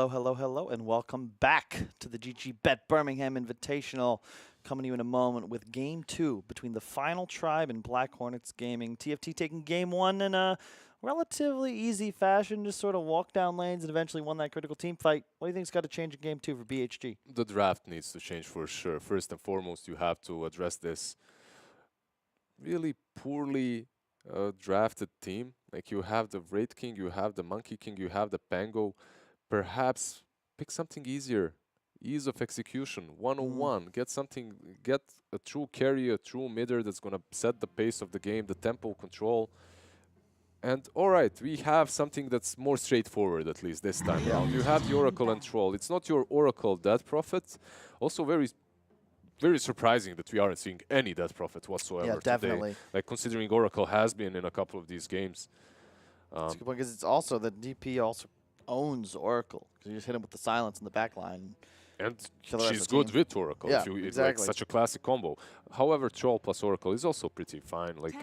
hello, and welcome back to the GG.BET Birmingham Invitational. Coming to you in a moment with Game 2 between the Final Tribe and Black Hornets Gaming. TFT taking Game 1 in a relatively easy fashion, just sort of walked down lanes and eventually won that critical team fight. What do you think's got to change in Game 2 for BHG? The draft needs to change for sure. First and foremost, you have to address this really poorly drafted team. Like, you have the Wraith King, you have the Monkey King, you have the Pango. Perhaps pick something easier. Ease of execution, 101. Get a true carry, a true midder that's going to set the pace of the game, the tempo control. And all right, we have something that's more straightforward, at least this time around. You have the Oracle and Troll. It's not your Oracle Death Prophet. Also very surprising that we aren't seeing any Death Prophet whatsoever definitely. today. Like, considering Oracle has been in a couple of these games. That's a good point, because it's also that DP also owns Oracle, because you just hit him with the silence in the back line. And she's good with Oracle. Yeah, It's like such a classic combo. However, Troll plus Oracle is also pretty fine. Like,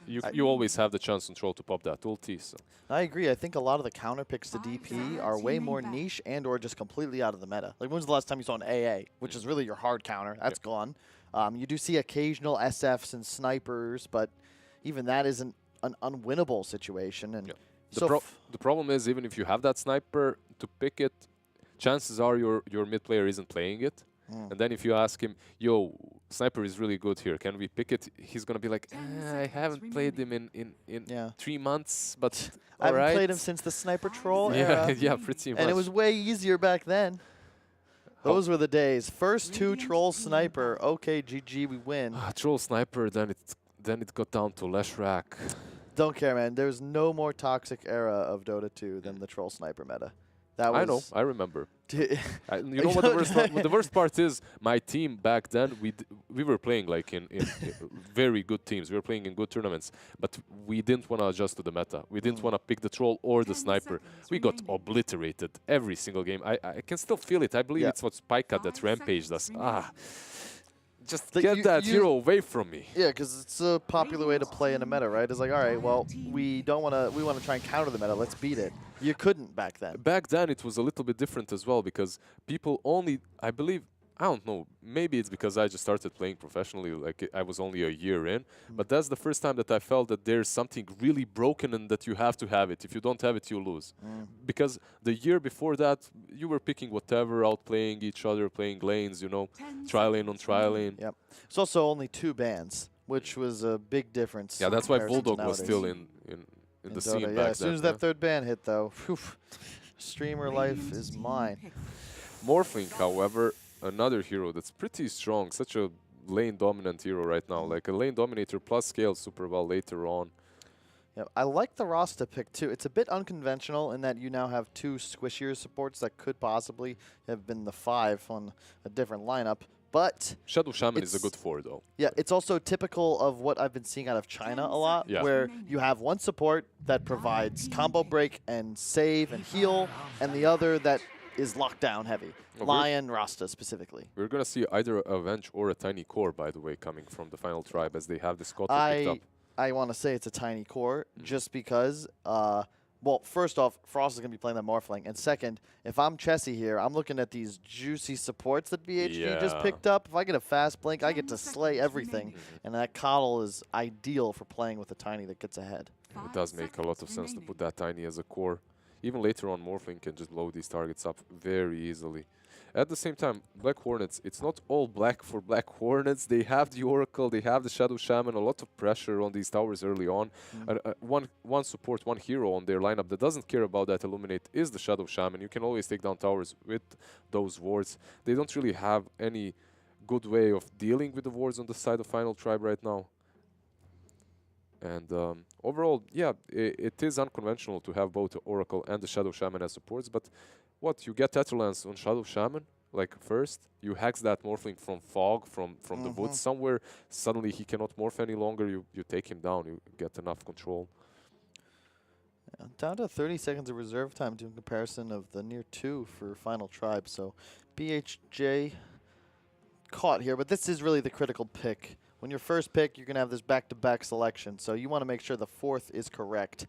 you always have the chance on Troll to pop that ulti. So. I agree. I think a lot of the counter picks to DP are way more niche and or just completely out of the meta. Like, when was the last time you saw an AA, which is really your hard counter? That's gone. You do see occasional SFs and snipers, but even that isn't an unwinnable situation. And the problem is, even if you have that sniper to pick it, chances are your mid player isn't playing it. And then if you ask him, yo, sniper is really good here, can we pick it? He's going to be like, I haven't played him in 3 months, but I haven't played him since the Sniper Troll era. Yeah, pretty much. And it was way easier back then. Those were the days. First 2 Troll Sniper, okay, GG, we win. Troll Sniper, then it got down to Leshrac. Don't care, man. There's no more toxic era of Dota 2 than the Troll Sniper meta. That was, I know, I remember. You know what the worst part is? My team back then, we were playing like in very good teams. We were playing in good tournaments, but we didn't want to adjust to the meta. We didn't want to pick the Troll or the Sniper. We got obliterated every single game. I can still feel it. I believe it's what Spikecat that rampaged us. Just get that hero away from me. Yeah, because it's a popular way to play in a meta, right? It's like, all right, well, we want to try and counter the meta. Let's beat it. You couldn't back then. Back then, it was a little bit different as well, because people only, I believe, I don't know, maybe it's because I just started playing professionally, like I was only a year in, but that's the first time that I felt that there's something really broken and that you have to have it. If you don't have it, you lose. Because the year before that, you were picking whatever, outplaying each other, playing lanes, you know, tri lane on tri lane. Yep. It's also only 2 bans, which was a big difference. Yeah, that's why Bulldog was still in the scene back then. As soon as that 3rd ban hit, though, streamer life is mine. Morphling, however, another hero that's pretty strong, such a lane-dominant hero right now, like a lane dominator plus scales super well later on. Yeah, I like the Rasta pick too. It's a bit unconventional in that you now have 2 squishier supports that could possibly have been the 5 on a different lineup. But Shadow Shaman is a good 4, though. Yeah, it's also typical of what I've been seeing out of China a lot, where you have one support that provides combo break and save and heal, and the other that is lockdown heavy. Lion, Rasta specifically. We're going to see either a Venge or a Tiny Core, by the way, coming from the Final Tribe, as they have the Scotty picked up. I want to say it's a Tiny Core, just because, well, first off, Frost is going to be playing that Morphling. And second, if I'm Chessie here, I'm looking at these juicy supports that BHG just picked up. If I get a fast blink, I get to slay everything. And that Coddle is ideal for playing with a Tiny that gets ahead. It does make a lot of sense to put that Tiny as a core. Even later on, Morphling can just blow these targets up very easily. At the same time, Black Hornets, it's not all black for Black Hornets. They have the Oracle, they have the Shadow Shaman, a lot of pressure on these towers early on. One support, one hero on their lineup that doesn't care about that Illuminate is the Shadow Shaman. You can always take down towers with those wards. They don't really have any good way of dealing with the wards on the side of Final Tribe right now. And overall, yeah, it is unconventional to have both the Oracle and the Shadow Shaman as supports, but what, you get Tetherlance on Shadow Shaman, like first, you hex that Morphling from Fog, from the woods somewhere, suddenly he cannot morph any longer, you take him down, you get enough control. Yeah, down to 30 seconds of reserve time in comparison of the near 2 for Final Tribe, so BHJ caught here, but this is really the critical pick. When your first pick, you're going to have this back-to-back selection, so you want to make sure the 4th is correct.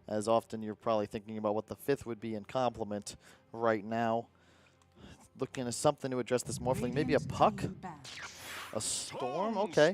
as often you're probably thinking about what the 5th would be in complement right now. Looking at something to address this Morphling. Maybe a puck? A storm? Okay.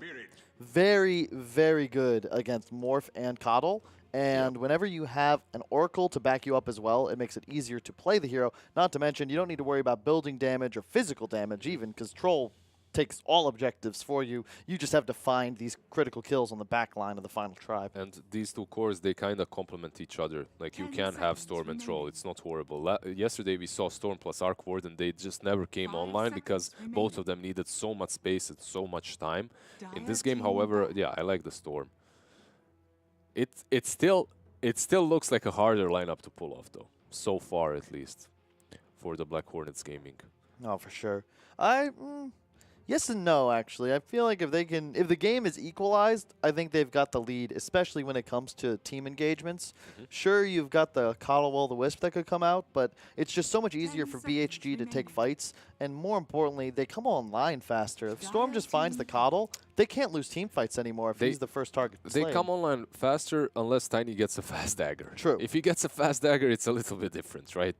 Very, very good against Morph and Coddle. And whenever you have an Oracle to back you up as well, it makes it easier to play the hero. Not to mention, you don't need to worry about building damage or physical damage even, because Troll takes all objectives for you. You just have to find these critical kills on the back line of the final tribe. And these two cores, they kind of complement each other. Like, you can have Storm and Troll. It's not horrible. Yesterday, we saw Storm plus Arc Ward, and they just never came online because both of them needed so much space and so much time. In this game, however, yeah, I like the Storm. It still looks like a harder lineup to pull off, though. So far, at least, for the Black Hornets gaming. No, for sure. Yes and no, actually. I feel like if the game is equalized, I think they've got the lead, especially when it comes to team engagements. Sure, you've got the Coddle Will-O-Wisp that could come out, but it's just so much easier for BHG to take fights, and more importantly, they come online faster. If Storm just finds the Coddle, they can't lose team fights anymore if he's the first target slain. They come online faster unless Tiny gets a fast dagger. True. If he gets a fast dagger, it's a little bit different, right?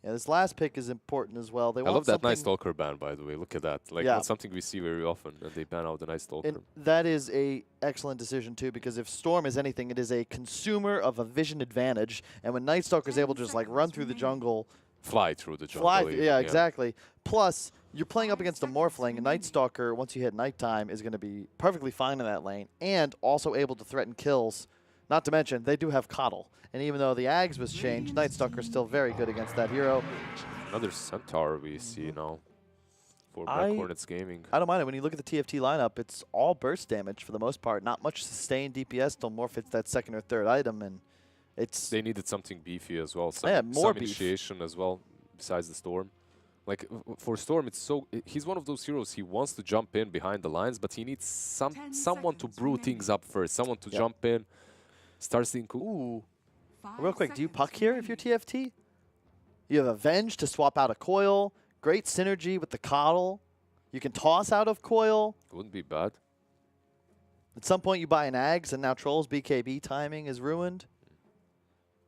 Yeah, this last pick is important as well. I love that Night Stalker ban, by the way. Look at that. Like, not something we see very often, and they ban out the Night Stalker. And that is a excellent decision, too, because if Storm is anything, it is a consumer of a vision advantage. And when Night Stalker is able to just, like, run through the jungle... Fly through the jungle. Yeah, exactly. Plus, you're playing up against a Morphling, and Night Stalker, once you hit nighttime, is going to be perfectly fine in that lane, and also able to threaten kills. Not to mention, they do have Coddle. And even though the Ags was changed, Night Stalker is still very good against that hero. Another Centaur we see now for Black Hornets gaming. I don't mind it. When you look at the TFT lineup, it's all burst damage for the most part. Not much sustained DPS till Morph hits that second or third item. And it's they needed something beefy as well. Some initiation as well, besides the Storm. Like, for Storm, he's one of those heroes, he wants to jump in behind the lines, but he needs someone to brew things up first, someone to jump in, start seeing, ooh. Real quick, do you puck here if you're TFT? You have Avenge to swap out a Coil, great synergy with the Coddle. You can toss out of Coil. Wouldn't be bad. At some point you buy an Ags, and now Troll's BKB timing is ruined.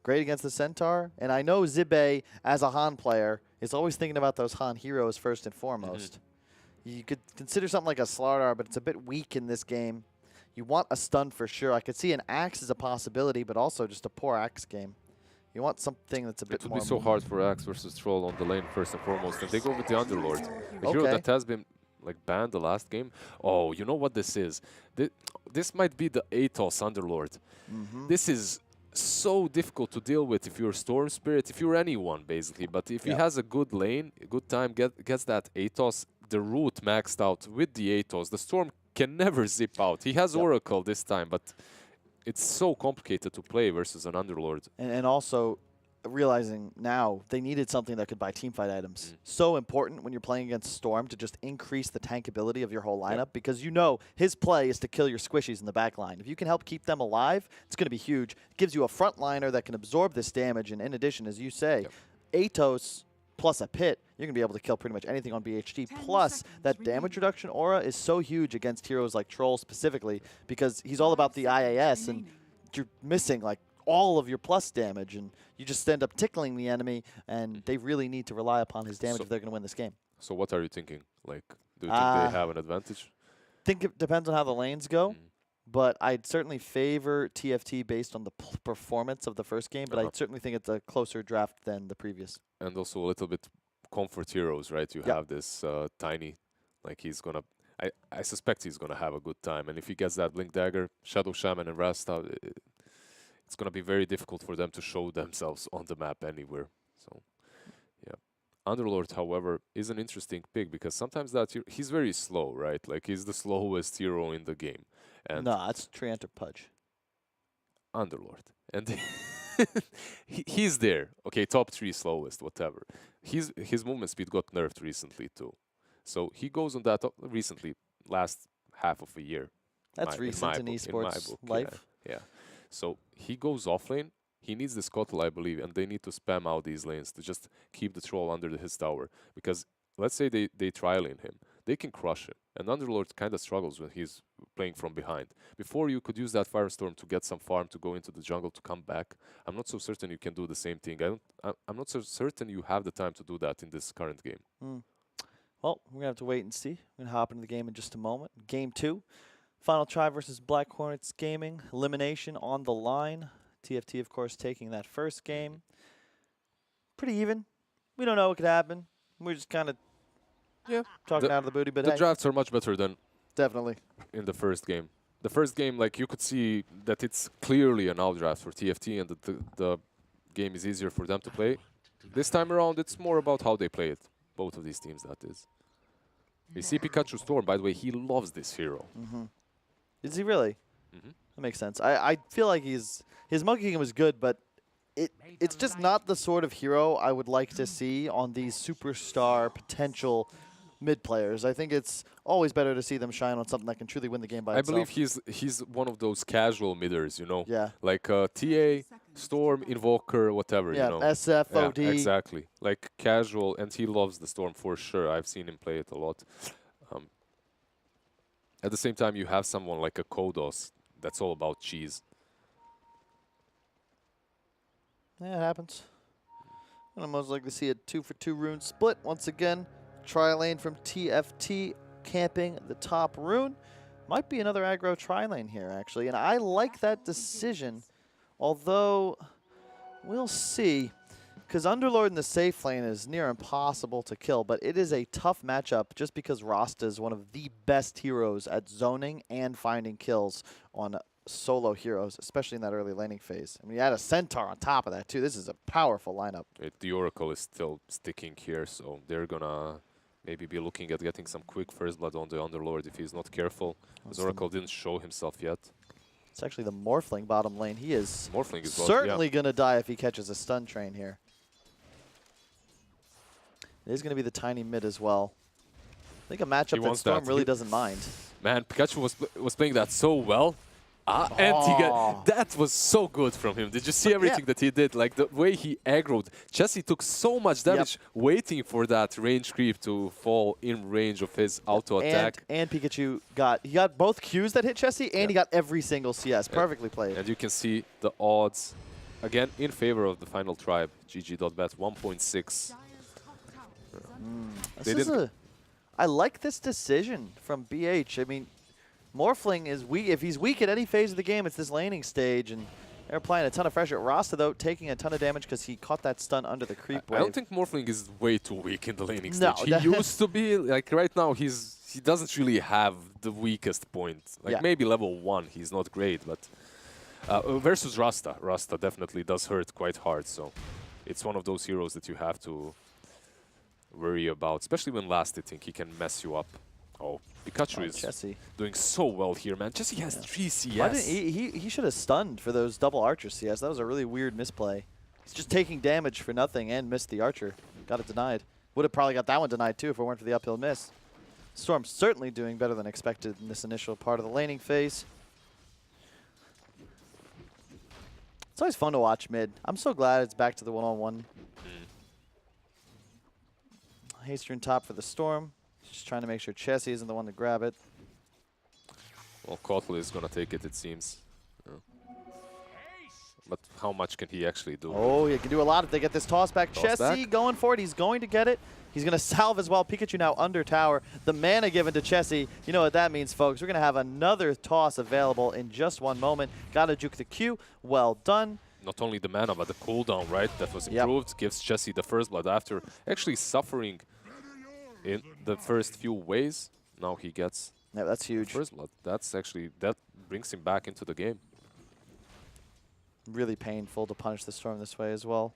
Great against the Centaur. And I know Zibe, as a Han player, is always thinking about those Han heroes first and foremost. You could consider something like a Slardar, but it's a bit weak in this game. You want a stun for sure. I could see an Axe as a possibility, but also just a poor Axe game. You want something that's a bit more... It would be so hard for Axe versus Troll on the lane first and foremost. And they go with the Underlord. A hero that has been like banned the last game. Oh, you know what this is? This might be the Atos Underlord. This is so difficult to deal with if you're Storm Spirit, if you're anyone, basically. But if he has a good lane, a good time, gets that Atos, the root maxed out with the Atos, the Storm can never zip out. He has Oracle this time, but it's so complicated to play versus an Underlord. And also realizing now they needed something that could buy teamfight items. So important when you're playing against Storm to just increase the tankability of your whole lineup because you know his play is to kill your squishies in the back line. If you can help keep them alive, it's going to be huge. It gives you a frontliner that can absorb this damage, and in addition, as you say, Atos plus a pit, you're going to be able to kill pretty much anything on BHG. Plus, that damage reduction aura is so huge against heroes like Troll specifically because he's all about the IAS, and you're missing like all of your plus damage, and you just end up tickling the enemy, and they really need to rely upon his damage if they're going to win this game. So what are you thinking? Like, do you think they have an advantage? I think it depends on how the lanes go. But I'd certainly favor TFT based on the performance of the first game, but I certainly think it's a closer draft than the previous. And also a little bit comfort heroes, right? You have this Tiny, like he's going to, I suspect he's going to have a good time. And if he gets that Blink Dagger, Shadow Shaman and Rasta, it's going to be very difficult for them to show themselves on the map anywhere. So, yeah. Underlord, however, is an interesting pick because sometimes he's very slow, right? Like he's the slowest hero in the game. And no, it's Treant Pudge. Underlord. And he's there. Okay, top 3 slowest, whatever. His movement speed got nerfed recently too. So he goes on that recently, last half of a year. That's recent in esports life. Yeah. So he goes offlane. He needs this Kotal, I believe, and they need to spam out these lanes to just keep the Troll under his tower. Because let's say they trial in him. They can crush him. And Underlord kind of struggles when he's playing from behind. Before, you could use that Firestorm to get some farm, to go into the jungle, to come back. I'm not so certain you can do the same thing. I'm not so certain you have the time to do that in this current game. Well, we're going to have to wait and see. We're going to hop into the game in just a moment. Game 2, Final Try versus Black Hornets Gaming. Elimination on the line. TFT, of course, taking that first game. Pretty even. We don't know what could happen. We're just kind of talking out of the booty. But the drafts are much better than definitely in the first game. The first game, like, you could see that it's clearly an outdraft for TFT, and the game is easier for them to play. This time around, it's more about how they play it. Both of these teams, that is. We see Pikachu Storm, by the way, he loves this hero. Is he really? That makes sense. I feel like his Monkey King was good, but it's just not the sort of hero I would like to see on these superstar potential mid players. I think it's always better to see them shine on something that can truly win the game by itself. I believe he's one of those casual midders, you know? Yeah. Like TA, Storm, Invoker, whatever, you know? SF, OD. Yeah, exactly. Like casual, and he loves the Storm for sure. I've seen him play it a lot. At the same time, you have someone like a Kodos that's all about cheese. Yeah, it happens. I'm most likely to see a 2-for-2 rune split once again. Tri-lane from TFT camping the top rune. Might be another aggro tri-lane here, actually. And I like that decision, although we'll see. Because Underlord in the safe lane is near impossible to kill, but it is a tough matchup just because Rasta is one of the best heroes at zoning and finding kills on solo heroes, especially in that early laning phase. I mean, you add a Centaur on top of that, too. This is a powerful lineup. The Oracle is still sticking here, so they're going to maybe be looking at getting some quick first blood on the Underlord if he's not careful. Because Oracle didn't show himself yet. It's actually the Morphling bottom lane. He is Morphling certainly going to die if he catches a stun train here. It is going to be the tiny mid as well. I think a matchup that Storm really doesn't mind. Man, Pikachu was playing that so well. And that was so good from him. Did you see everything that he did? Like the way he aggroed. Chessie took so much damage waiting for that range creep to fall in range of his auto attack. And Pikachu got both Qs that hit Chessie, and he got every single CS. Perfectly played. And you can see the odds again in favor of the final tribe. GG.BET 1.6. I like this decision from BH. I mean, Morphling is weak. If he's weak at any phase of the game, it's this laning stage, and they're applying a ton of pressure. Rasta, though, taking a ton of damage because he caught that stun under the creep wave. I don't think Morphling is way too weak in the laning stage. He used to be. Like, right now, he doesn't really have the weakest point. Like, maybe level 1, he's not great, but versus Rasta. Rasta definitely does hurt quite hard, so it's one of those heroes that you have to worry about, especially when last hitting, he can mess you up. Oh, Pikachu is Chessie doing so well here, man. Chessie has 3 CS. He should have stunned for those double Archer CS. That was a really weird misplay. He's just taking damage for nothing and missed the Archer. Got it denied. Would have probably got that one denied too if it weren't for the uphill miss. Storm certainly doing better than expected in this initial part of the laning phase. It's always fun to watch mid. I'm so glad it's back to the one-on-one. Haster top for the Storm. Just trying to make sure Chessie isn't the one to grab it. Well, Kotl is going to take it seems. But how much can he actually do? Oh, he can do a lot if they get this toss back. Chessie going for it. He's going to get it. He's going to salve as well. Pikachu now under tower. The mana given to Chessie. You know what that means, folks. We're going to have another toss available in just one moment. Got to juke the Q. Well done. Not only the mana, but the cooldown, right? That was improved. Gives Chessie the first blood after actually suffering in the first few ways. Now he gets that's huge. First blood. That brings him back into the game. Really painful to punish the Storm this way as well.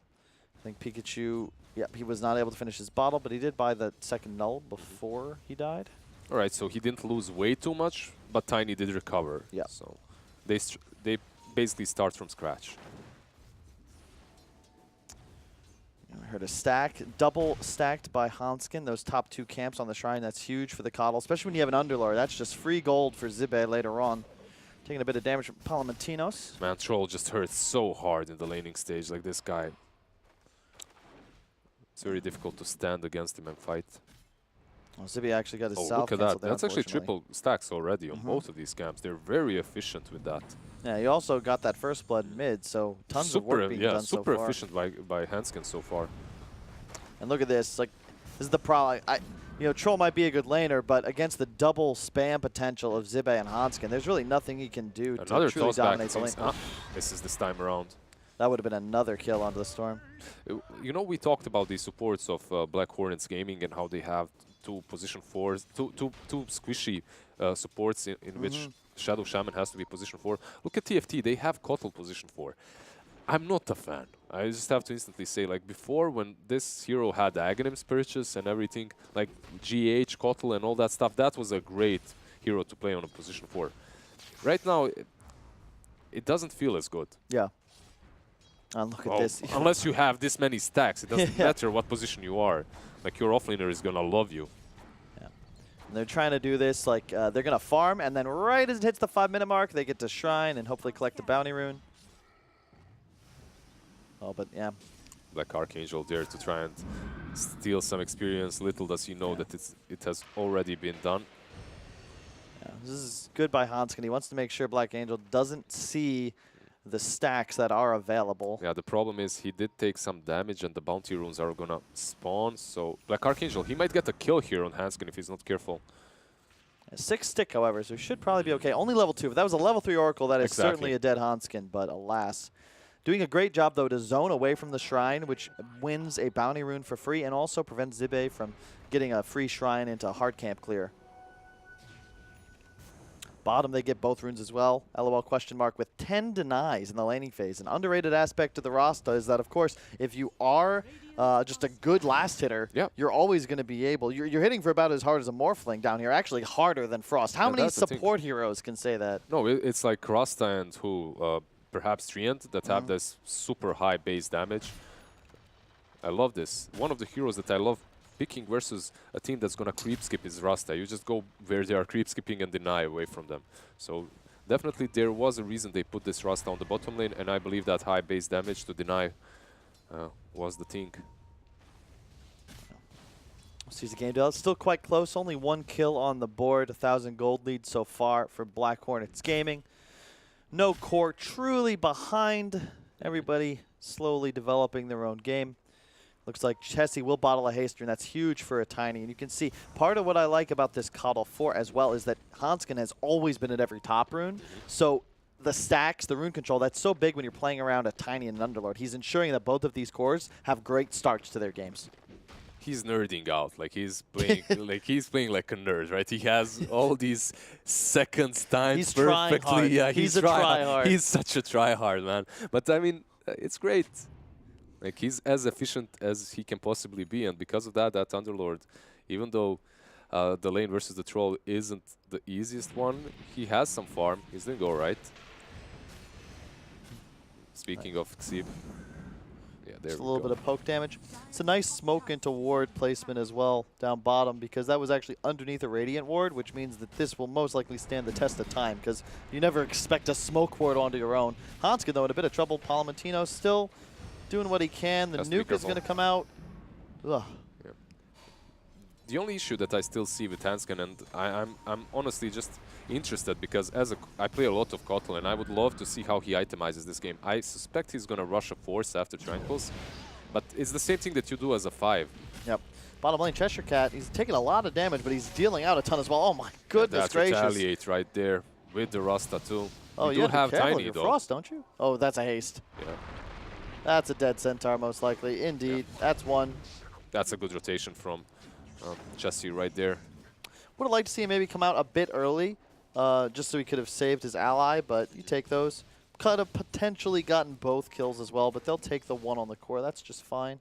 I think Pikachu, he was not able to finish his bottle, but he did buy the second null before he died. All right, so he didn't lose way too much, but Tiny did recover. Yeah. So they basically start from scratch. I heard a stack, double stacked by Hanskin, those top 2 camps on the shrine. That's huge for the Coddle, especially when you have an Underlord. That's just free gold for Zibe later on. Taking a bit of damage from Palamentinos. Man, Troll just hurts so hard in the laning stage, like this guy. It's very difficult to stand against him and fight. Well, Zibi actually got his Oh, south look at canceled that. there, That's actually unfortunately. triple stacks already on both of these camps. They're very efficient with that. Yeah, he also got that first blood mid, so tons of work being done so super far. efficient by Hanskin so far. And look at this. Like, this is the problem. You know, Troll might be a good laner, but against the double spam potential of Zibe and Hanskin, there's really nothing he can do Another to truly toss back. dominate the lane. Misses this time around. That would have been another kill onto the Storm. You know, we talked about the supports of Black Hornets Gaming and how they have two position 4s, two squishy supports in which Shadow Shaman has to be position 4. Look at TFT. They have Kotl position 4. I'm not a fan. I just have to instantly say, like, before when this hero had Aghanims purchase and everything, like GH, Kotl and all that stuff, that was a great hero to play on a position 4. Right now, it doesn't feel as good. Yeah. And look at this. Unless you have this many stacks, it doesn't matter what position you are. Like, your offlaner is going to love you. Yeah. And they're trying to do this, like, they're going to farm, and then right as it hits the 5-minute mark, they get to Shrine and hopefully collect the bounty rune. Oh, but yeah. Black Archangel there to try and steal some experience. Little does he know that it has already been done. Yeah, this is good by Hanskin. He wants to make sure Black Angel doesn't see the stacks that are available. Yeah, the problem is he did take some damage and the bounty runes are gonna spawn. So Black Archangel, he might get a kill here on Hanskin if he's not careful. A 6 stick, however, so he should probably be okay. Only level 2. If that was a level 3 Oracle, that is certainly a dead Hanskin, but alas. Doing a great job, though, to zone away from the Shrine, which wins a bounty rune for free and also prevents Zibe from getting a free Shrine into hard camp clear. Bottom, they get both runes as well. LOL question mark with 10 denies in the laning phase. An underrated aspect of the roster is that, of course, if you are just a good last hitter, you're always going to be able. You're hitting for about as hard as a Morphling down here, actually harder than Frost. How many support heroes can say that? No, it's like Rasta and who, perhaps Treant, that have this super high base damage. I love this. One of the heroes that I love picking versus a team that's going to creep skip is Rasta. You just go where they are creep skipping and deny away from them. So definitely there was a reason they put this Rasta on the bottom lane, and I believe that high base damage to deny was the thing. Sees the game deal. It's still quite close. Only 1 kill on the board. 1,000 gold lead so far for Black Hornets Gaming. No core truly behind. Everybody slowly developing their own game. Looks like Chessie will bottle a haster, and that's huge for a Tiny. And you can see part of what I like about this Coddle 4 as well is that Hanskin has always been at every top rune. So the stacks, the rune control, that's so big when you're playing around a Tiny and an Underlord. He's ensuring that both of these cores have great starts to their games. He's nerding out, like he's playing like a nerd, right? He has all these seconds timed perfectly. Yeah, he's a tryhard. He's such a tryhard, man. But I mean, it's great. Like, he's as efficient as he can possibly be, and because of that, that Underlord, even though the lane versus the Troll isn't the easiest one, he has some farm. He's doing all right. Speaking of Xib. Yeah, there Just a little bit of poke damage. It's a nice smoke into ward placement as well down bottom, because that was actually underneath a Radiant ward, which means that this will most likely stand the test of time, because you never expect a smoke ward onto your own. Hanskin, though, in a bit of trouble. Palomantino still doing what he can. The nuke is going to come out. Ugh. Yeah. The only issue that I still see with Hanskin, and I'm honestly just interested because I play a lot of Kotl, and I would love to see how he itemizes this game. I suspect he's going to rush a Force after Tranquils, but it's the same thing that you do as a 5. Yep. Bottom lane, Cheshire Cat, he's taking a lot of damage, but he's dealing out a ton as well. Oh my goodness gracious. Retaliate right there with the Rasta too. Oh, you do have Tiny though. Frost, don't you? Oh, that's a haste. Yeah. That's a dead Centaur, most likely. Indeed, that's one. That's a good rotation from Chessie right there. Would have liked to see him maybe come out a bit early, just so he could have saved his ally, but you take those. Could have potentially gotten both kills as well, but they'll take the one on the core. That's just fine.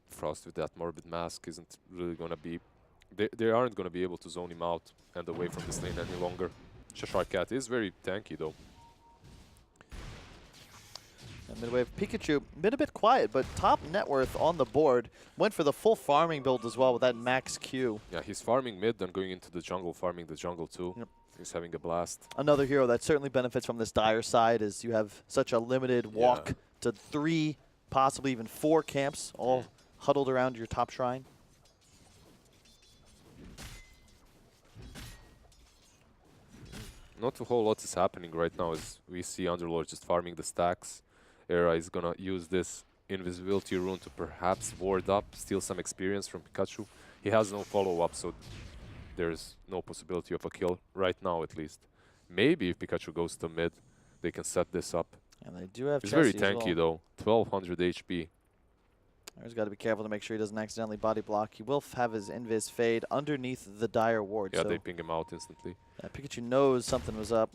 Frost with that Morbid Mask isn't really going to be... They aren't going to be able to zone him out and away from this lane any longer. Cheshire Cat is very tanky though. And midwave Pikachu, been a bit quiet, but top net worth on the board. Went for the full farming build as well with that max Q. Yeah, he's farming mid, then going into the jungle, farming the jungle too. Yep. He's having a blast. Another hero that certainly benefits from this dire side is you have such a limited walk to 3 possibly even 4 camps all huddled around your top shrine. Not a whole lot is happening right now as we see Underlord just farming the stacks. Era is gonna use this invisibility rune to perhaps ward up, steal some experience from Pikachu. He has no follow-up, so there's no possibility of a kill right now at least. Maybe if Pikachu goes to mid, they can set this up. And they do have He's very Chessie as tanky well. though, 1200 HP. He's got to be careful to make sure he doesn't accidentally body block. He will have his invis fade underneath the dire ward. Yeah, so they ping him out instantly. Pikachu knows something was up.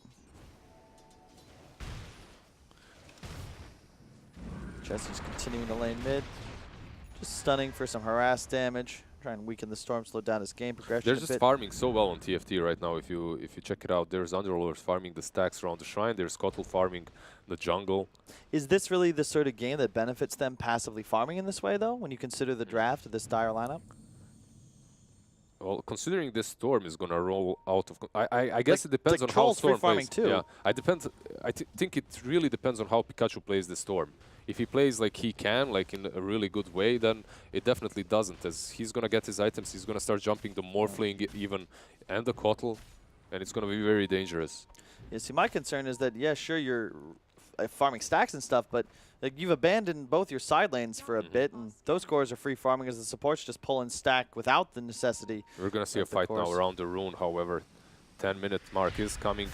Chessie's continuing to lane mid. Just stunning for some harass damage. Try and weaken the storm, slow down his game progression They're a just bit. farming so well on TFT right now. If you check it out, there's Underlord farming the stacks around the shrine. There's Kotl farming the jungle. Is this really the sort of game that benefits them passively farming in this way, though, when you consider the draft of this dire lineup? Well, considering this storm is gonna roll out of, I guess it depends on how Troll's free storm farming plays. too. Yeah, I think it really depends on how Pikachu plays the storm. If he plays like he can, like in a really good way, then it definitely doesn't. As he's gonna get his items, he's gonna start jumping the Morphling even and the Kotl, and it's gonna be very dangerous. Yeah, see, my concern is that, yeah, sure, you're farming stacks and stuff, but like you've abandoned both your side lanes for a bit, and those cores are free farming as the supports just pull and stack without the necessity. We're gonna see a of the fight cores. now around the rune. However, 10-minute mark is coming.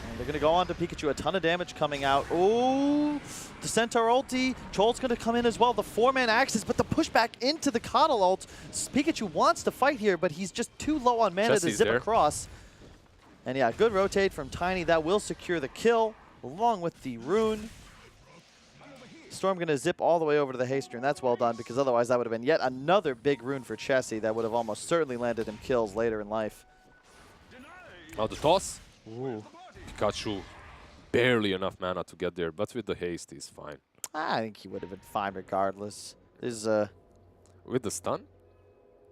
And they're going to go on to Pikachu. A ton of damage coming out. Oh, the Centaur ulti. Troll's going to come in as well. The 4-man axis, but the pushback into the Coddle ult. Pikachu wants to fight here, but he's just too low on mana to zip across. And yeah, good rotate from Tiny. That will secure the kill, along with the rune. Storm going to zip all the way over to the haste rune. That's well done, because otherwise that would have been yet another big rune for Chessie that would have almost certainly landed him kills later in life. Now the toss. Ooh. Pikachu, barely enough mana to get there, but with the haste, he's fine. I think he would have been fine regardless. With the stun?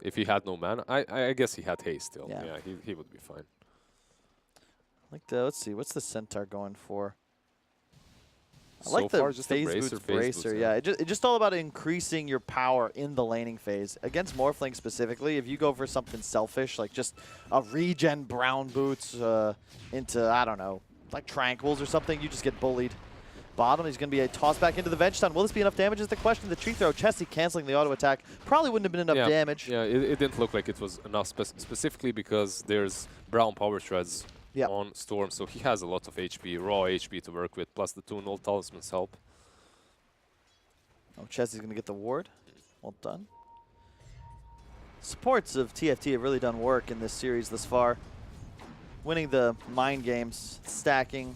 If he had no mana, I guess he had haste still. Yeah. Yeah, he would be fine. Let's see, what's the Centaur going for? I So like the far, just a phase boots phase bracer. boots, Yeah, it's just all about increasing your power in the laning phase. Against Morphling specifically, if you go for something selfish, like just a regen brown boots into, I don't know, like Tranquils or something, you just get bullied. Bottom, he's going to be a toss back into the veg stun. Will this be enough damage is the question. The tree throw, Chessie canceling the auto attack. Probably wouldn't have been enough damage. Yeah, it didn't look like it was enough, specifically because there's brown power shreds on Storm, so he has a lot of HP, raw HP to work with, plus the 2 null talismans help. Oh, Chessie's going to get the ward. Well done. Supports of TFT have really done work in this series thus far. Winning the mind games, stacking.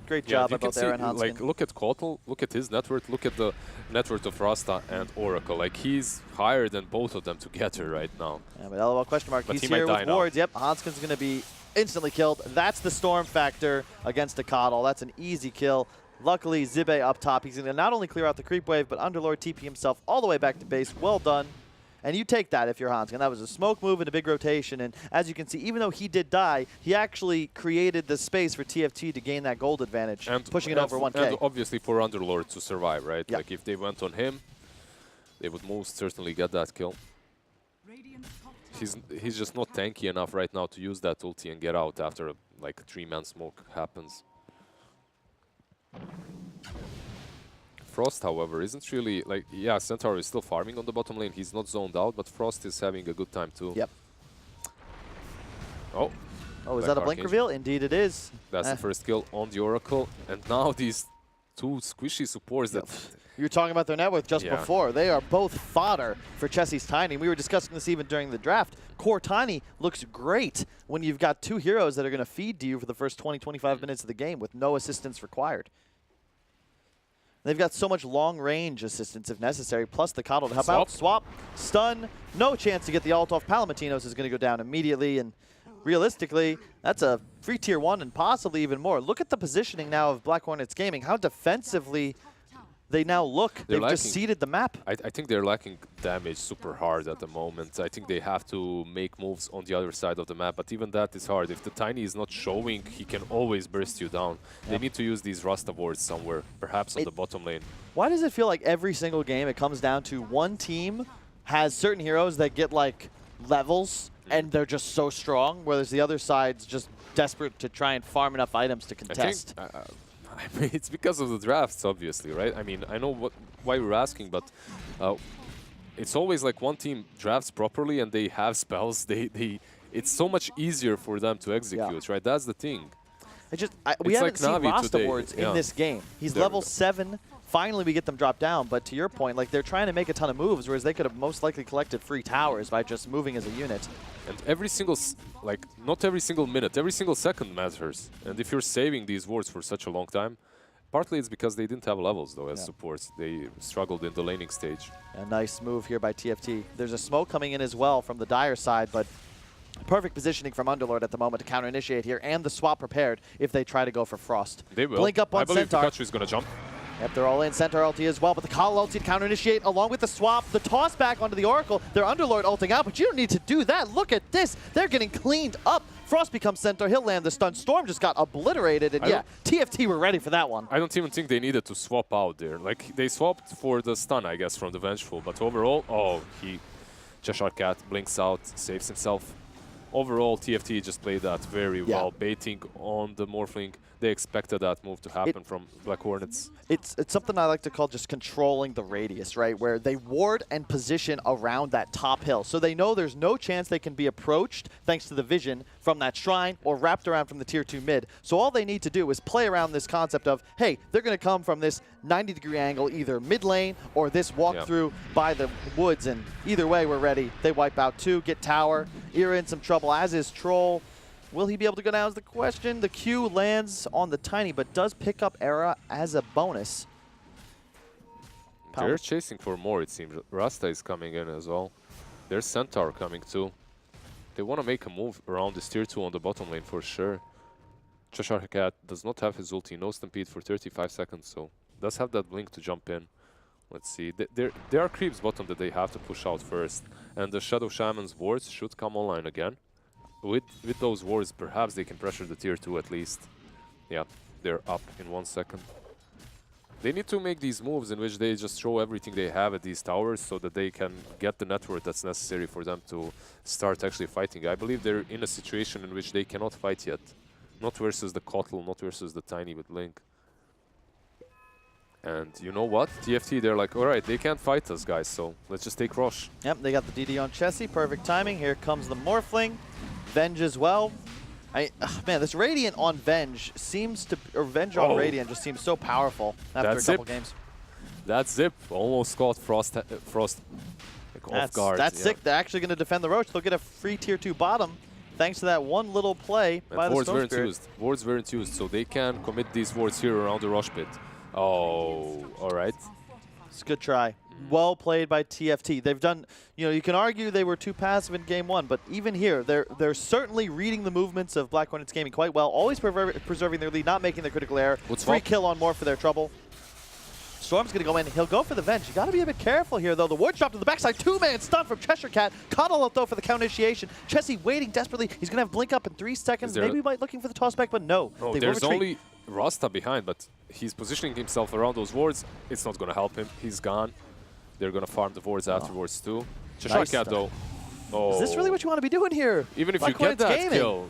Great job by both Era and Hanskin. Like, look at Kotl, look at his net worth, look at the net worth of Rasta and Oracle. Like, he's higher than both of them together right now. Yeah, but LOL question mark. But He's he here might with die wards. Yep, Hanskin's going to be instantly killed. That's the Storm factor against the Coddle. That's an easy kill. Luckily, Zibe up top. He's going to not only clear out the creep wave, but Underlord TP himself all the way back to base. Well done. And you take that if you're Hanskin. That was a smoke move and a big rotation. And as you can see, even though he did die, he actually created the space for TFT to gain that gold advantage, and pushing it over 1K. And obviously for Underlord to survive, right? Yep. Like, if they went on him, they would most certainly get that kill. He's just not tanky enough right now to use that ulti and get out after like a 3-man smoke happens. Frost, however, isn't really like, yeah, Centaur is still farming on the bottom lane. He's not zoned out, but Frost is having a good time too. Yep. Oh. Oh, is that a blink reveal? Indeed it is. That's the first kill on the Oracle. And now these 2 squishy supports that... You were talking about their net worth just before. They are both fodder for Chessie's Tiny. We were discussing this even during the draft. Core Tiny looks great when you've got 2 heroes that are going to feed to you for the first 20-25 minutes of the game with no assistance required. They've got so much long-range assistance if necessary, plus the Coddle to help out. Swap, stun, no chance to get the ult off. Palamatinos is going to go down immediately, and realistically, that's a free tier 1 and possibly even more. Look at the positioning now of Black Hornets Gaming, how defensively they now look. They've just seeded the map. I think they're lacking damage super hard at the moment. I think they have to make moves on the other side of the map, but even that is hard. If the Tiny is not showing, he can always burst you down. They need to use these Rasta wards somewhere, perhaps on the bottom lane. Why does it feel like every single game it comes down to one team has certain heroes that get like levels and they're just so strong, whereas the other side's just desperate to try and farm enough items to contest? I mean, it's because of the drafts, obviously, right? I mean, I know why you're asking, but it's always like one team drafts properly and they have spells. It's so much easier for them to execute, right? That's the thing. We haven't like seen Rasta wards in this game. He's level 7. Finally, we get them dropped down, but to your point, like they're trying to make a ton of moves, whereas they could have most likely collected free towers by just moving as a unit. And every single, not every single minute, every single second matters. And if you're saving these wards for such a long time, partly it's because they didn't have levels, though, as supports. They struggled in the laning stage. A nice move here by TFT. There's a smoke coming in as well from the Dire side, but perfect positioning from Underlord at the moment to counter-initiate here, and the swap prepared if they try to go for Frost. They will. Blink up on I believe Centaur. Pikachu is going to jump. Yep, they're all in. Centaur ulti as well, but the Kala ulti to counter-initiate along with the swap, the toss back onto the Oracle. They're Underlord ulting out, but you don't need to do that. Look at this. They're getting cleaned up. Frost becomes Centaur. He'll land the stun. Storm just got obliterated, and TFT were ready for that one. I don't even think they needed to swap out there. Like, they swapped for the stun, I guess, from the Vengeful, but overall, Cheshire Cat blinks out, saves himself. Overall, TFT just played that very well, baiting on the Morphling. They expected that move to happen from Black Hornets. It's something I like to call just controlling the radius, right? Where they ward and position around that top hill. So they know there's no chance they can be approached thanks to the vision from that shrine or wrapped around from the tier 2 mid. So all they need to do is play around this concept of, hey, they're going to come from this 90-degree angle, either mid lane or this walkthrough by the woods. And either way, we're ready. They wipe out 2, get tower. Era in some trouble, as is Troll. Will he be able to go down is the question. The Q lands on the Tiny, but does pick up Era as a bonus. They're chasing for more, it seems. Rasta is coming in as well. There's Centaur coming too. They want to make a move around this tier 2 on the bottom lane for sure. Cheshire Cat does not have his ulti. No Stampede for 35 seconds, so does have that blink to jump in. Let's see. There are creeps bottom that they have to push out first. And the Shadow Shaman's wards should come online again. With those wards, perhaps they can pressure the tier 2 at least. Yeah, they're up in 1 second. They need to make these moves in which they just throw everything they have at these towers so that they can get the network that's necessary for them to start actually fighting. I believe they're in a situation in which they cannot fight yet. Not versus the Kotl, not versus the Tiny with Link. And you know what? TFT, they're like, all right, they can't fight us, guys, so let's just take Rosh. Yep, they got the DD on Chessie. Perfect timing. Here comes the Morphling. Venge as well. Man, this Radiant on Venge seems to, or Venge on Radiant just seems so powerful after a couple games. That's Zip. Almost caught Frost like, off guard. That's sick. They're actually going to defend the Roach. They'll get a free tier 2 bottom thanks to that one little play by the Storm Spirit. Wards weren't used, so they can commit these wards here around the Rosh pit. Oh, all right. It's a good try. Well played by TFT. They've done, you can argue they were too passive in game 1, but even here, they're certainly reading the movements of Black Hornets gaming quite well, always preserving their lead, not making the critical error. Free kill on more for their trouble. Storm's going to go in. He'll go for the Venge. You got to be a bit careful here, though. The ward dropped to the backside. 2-man stun from Cheshire Cat. Coddle up, though, for the counter initiation. Chessie waiting desperately. He's going to have Blink up in 3 seconds. Maybe he might looking for the toss back, but no. There's only Rasta behind, but he's positioning himself around those wards. It's not going to help him. He's gone. They're going to farm the wards afterwards, too. Cheshire Cat, though. Is this really what you want to be doing here? Even if you get that kill.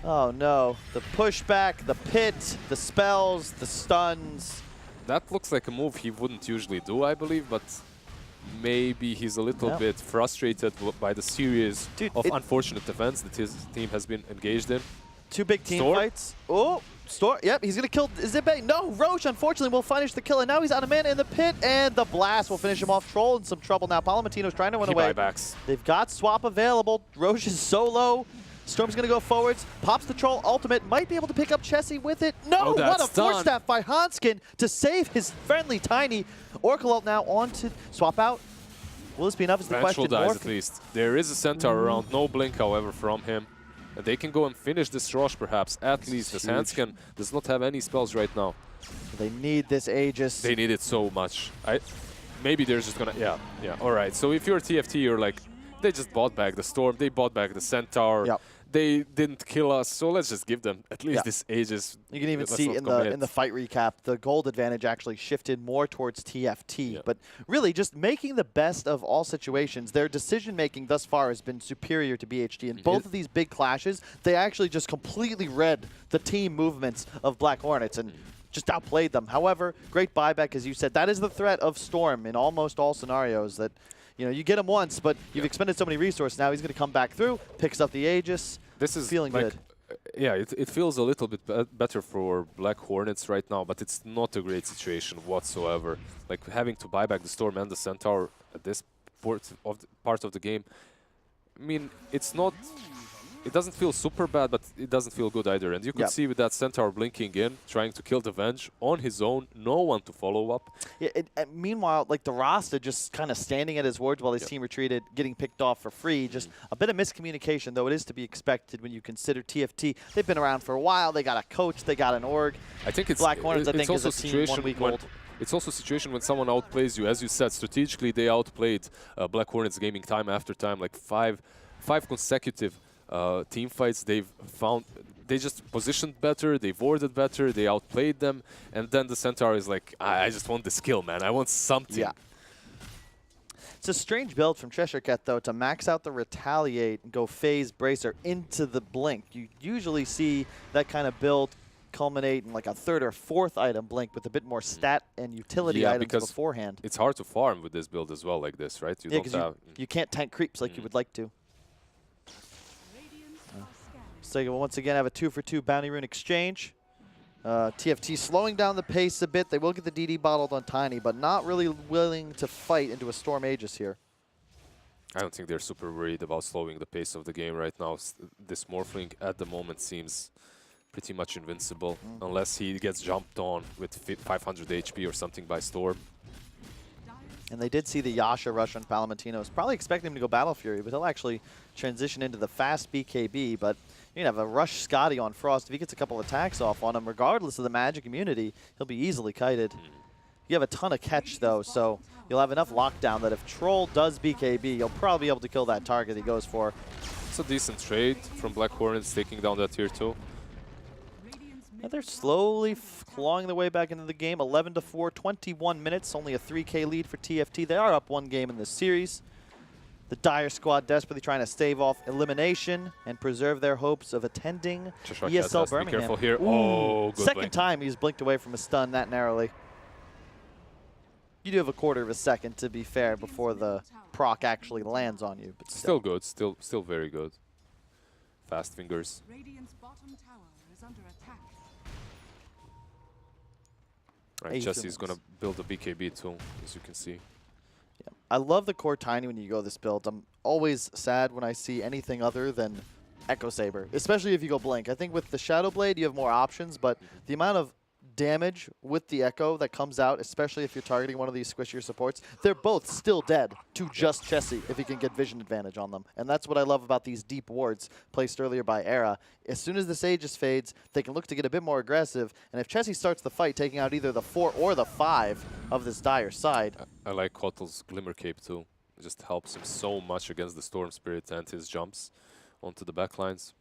Oh, no. The pushback, the pit, the spells, the stuns. That looks like a move he wouldn't usually do, I believe, but maybe he's a little bit frustrated by the series of unfortunate events that his team has been engaged in. 2 big team fights. Oh, Storm. Yep, he's going to kill Zippe. No, Roche, unfortunately, will finish the kill, and now he's out of mana in the pit, and the blast will finish him off. Troll in some trouble now. Palomatino's trying to run away. Buybacks. They've got swap available. Roche is solo. Storm's going to go forwards, pops the Troll ultimate, might be able to pick up Chessie with it. No, what a force staff by Hanskin to save his friendly Tiny. Oracle ult now on to swap out. Will this be enough is the question. Dies at least. There is a Centaur around, no blink, however, from him. And they can go and finish this Rosh, perhaps, at least, as Hanskin does not have any spells right now. They need this Aegis. They need it so much. Maybe they're just gonna, yeah. All right, so if you're TFT, you're like, they just bought back the Storm, they bought back the Centaur. Yep. They didn't kill us, so let's just give them at least this Aegis. You can even see in the fight recap, the gold advantage actually shifted more towards TFT. But really, just making the best of all situations. Their decision-making thus far has been superior to BHT. In both of these big clashes, they actually just completely read the team movements of Black Hornets and just outplayed them. However, great buyback, as you said. That is the threat of Storm in almost all scenarios, that you get him once, but you've expended so many resources. Now he's going to come back through, picks up the Aegis. This is feeling like, good. Yeah, it feels a little bit better for Black Hornets right now, but it's not a great situation whatsoever. Like having to buy back the Storm and the Centaur at this part of the game. I mean, it doesn't feel super bad, but it doesn't feel good either. And you could see with that Centaur blinking in, trying to kill the Venge on his own, no one to follow up. Yeah, meanwhile, like the Rasta just kind of standing at his wards while his team retreated, getting picked off for free. Just a bit of miscommunication, though it is to be expected when you consider TFT. They've been around for a while. They got a coach. They got an org. I think it's Black Hornets, I think, also is a team 1 week old. It's also a situation when someone outplays you. As you said, strategically, they outplayed Black Hornets gaming time after time, like five consecutive team fights. They just positioned better, they warded better, they outplayed them, and then the Centaur is like, I just want the skill, man. I want something. Yeah. It's a strange build from Cheshire Cat, though, to max out the Retaliate and go Phase Bracer into the Blink. You usually see that kind of build culminate in like a 3rd or 4th item Blink with a bit more stat and utility items beforehand. It's hard to farm with this build as well, like this, right? You don't have you can't tank creeps like you would like to. So you will once again have a 2-for-2 bounty rune exchange. TFT slowing down the pace a bit. They will get the DD bottled on Tiny, but not really willing to fight into a Storm Aegis here. I don't think they're super worried about slowing the pace of the game right now. This Morphling at the moment seems pretty much invincible, unless he gets jumped on with 500 HP or something by Storm. And they did see the Yasha rush on Palomatinos. Probably expecting him to go Battle Fury, but he'll actually transition into the fast BKB. But you're going to have a rush Scotty on Frost. If he gets a couple attacks off on him, regardless of the magic immunity, he'll be easily kited. You have a ton of catch, though, so you'll have enough lockdown that if Troll does BKB, you'll probably be able to kill that target he goes for. It's a decent trade from Black Hornets, taking down that tier 2. Yeah, they're slowly clawing their way back into the game. 11-4, 21 minutes, only a 3K lead for TFT. They are up 1 game in this series. The Dire squad desperately trying to stave off elimination and preserve their hopes of attending ESL Birmingham. Be careful here. Ooh, oh, good second blink. time he's blinked away from a stun that narrowly. You do have a quarter of a second, to be fair, before the proc actually lands on you. But still good. Still very good. Fast fingers. Right, Jesse's going to build a BKB too, as you can see. Yeah. I love the core Tiny when you go this build. I'm always sad when I see anything other than Echo Saber, especially if you go Blink. I think with the Shadow Blade, you have more options, but the amount of damage with the Echo that comes out, especially if you're targeting one of these squishier supports, they're both still dead to just Chessie if he can get vision advantage on them. And that's what I love about these deep wards placed earlier by Era. As soon as this Aegis fades, they can look to get a bit more aggressive, and if Chessie starts the fight, taking out either the 4 or the 5 of this Dire side. I like Kotal's Glimmer Cape too. It just helps him so much against the Storm Spirit and his jumps onto the backlines.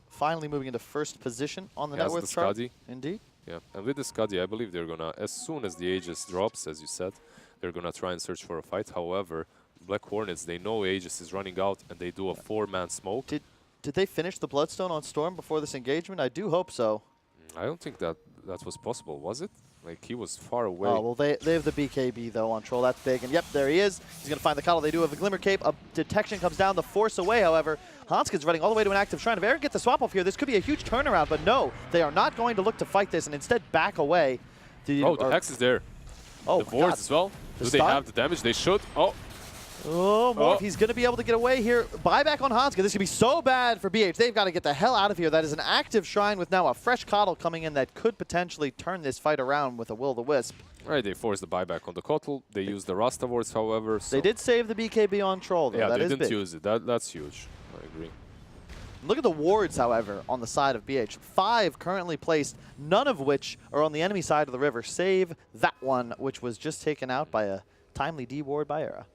Finally moving into first position on the net worth chart. Indeed. Yeah, and with the Scuddy, I believe they're gonna, as soon as the Aegis drops, as you said, they're gonna try and search for a fight. However, Black Hornets, they know Aegis is running out, and they do a 4-man smoke. Did they finish the Bloodstone on Storm before this engagement? I do hope so. I don't think that was possible, was it? Like, he was far away. Oh, well, they have the BKB, though, on Troll. That's big. And, yep, there he is. He's going to find the Coddle. They do have a Glimmer Cape. A detection comes down the force away, however. Hanskin's running all the way to an active shrine. If Eric gets the swap off here, this could be a huge turnaround. But, no, they are not going to look to fight this and instead back away. The Hex is there. Oh, the boards as well. Do they have the damage? They should. Oh. Oh, Morph, he's going to be able to get away here. Buyback on Hanskin. This could be so bad for BH. They've got to get the hell out of here. That is an active shrine with now a fresh Coddle coming in that could potentially turn this fight around with a Will-o-the-Wisp. All right, they forced the buyback on the Coddle. They used the Rasta wards, however. So they did save the BKB on Troll, though. Yeah, that they is didn't big. use it. That's huge. I agree. Look at the wards, however, on the side of BH. 5 currently placed, none of which are on the enemy side of the river, save that one, which was just taken out by a timely D ward by Era.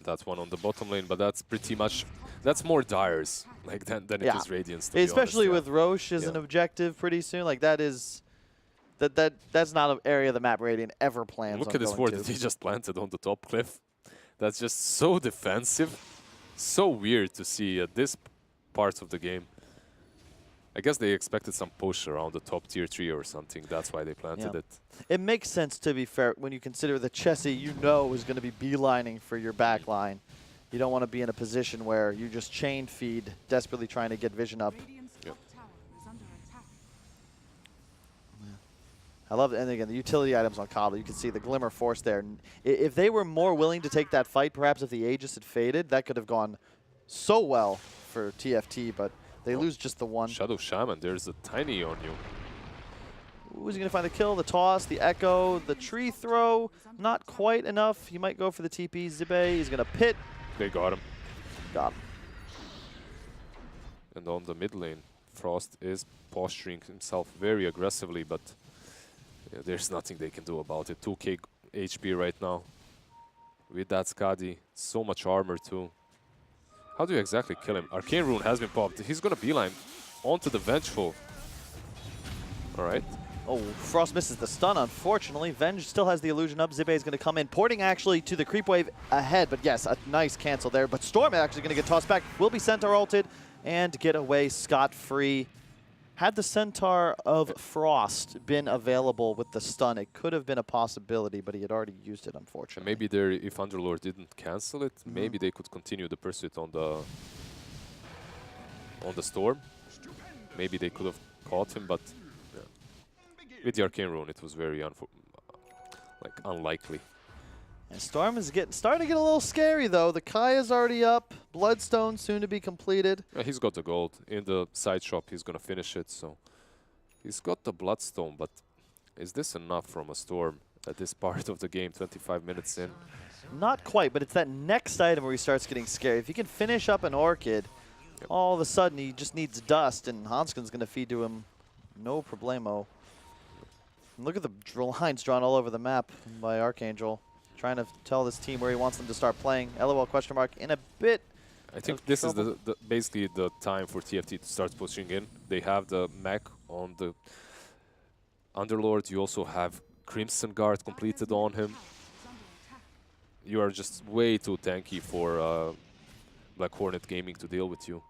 That's one on the bottom lane, but that's pretty much, that's more Dyer's like than it is Radiant's, to be Especially honest, with Roche as an objective pretty soon. Like that is, that's not an area of the map Radiant ever plans Look on at this going ward to. that he just planted on the top cliff. That's just so defensive. So weird to see at this part of the game. I guess they expected some push around the top tier 3 or something. That's why they planted it. It makes sense, to be fair, when you consider that Chessie, you know, is going to be beelining for your back line. You don't want to be in a position where you just chain feed, desperately trying to get vision up. Yep. I love it. And again, the utility items on Coddle, you can see the Glimmer Force there. If they were more willing to take that fight, perhaps if the Aegis had faded, that could have gone so well for TFT, but they lose just the one. Shadow Shaman, there's a tiny on you. Who's he going to find the kill? The toss, the echo, the tree throw. Not quite enough. He might go for the TP. Zibe, he's going to pit. They got him. Got him. And on the mid lane, Frost is posturing himself very aggressively, but yeah, there's nothing they can do about it. 2k HP right now. With that Skadi, so much armor too. How do you exactly kill him? Arcane Rune has been popped. He's gonna beeline onto the Vengeful. Alright. Oh, Frost misses the stun, unfortunately. Venge still has the illusion up. Zibe is going to come in, porting actually to the creep wave ahead. But yes, a nice cancel there. But Storm actually going to get tossed back. Will be Centaur ulted and get away scot-free. Had the Centaur of Frost been available with the stun, it could have been a possibility, but he had already used it, unfortunately. Maybe there, if Underlord didn't cancel it, maybe they could continue the pursuit on the Storm. Maybe they could have caught him, but yeah. With the Arcane Rune, it was very unlikely. And Storm is starting to get a little scary, though. The Kaya's already up. Bloodstone soon to be completed. Yeah, he's got the gold. In the side shop, he's going to finish it. So he's got the Bloodstone, but is this enough from a Storm at this part of the game, 25 minutes in? Not quite, but it's that next item where he starts getting scary. If he can finish up an Orchid, all of a sudden he just needs dust, and Hanskin's going to feed to him. No problemo. And look at the lines drawn all over the map by Archangel, trying to tell this team where he wants them to start playing. LOL question mark in a bit. I think this is basically the time for TFT to start pushing in. They have the mech on the Underlord. You also have Crimson Guard completed on him. You are just way too tanky for Black Hornet Gaming to deal with you.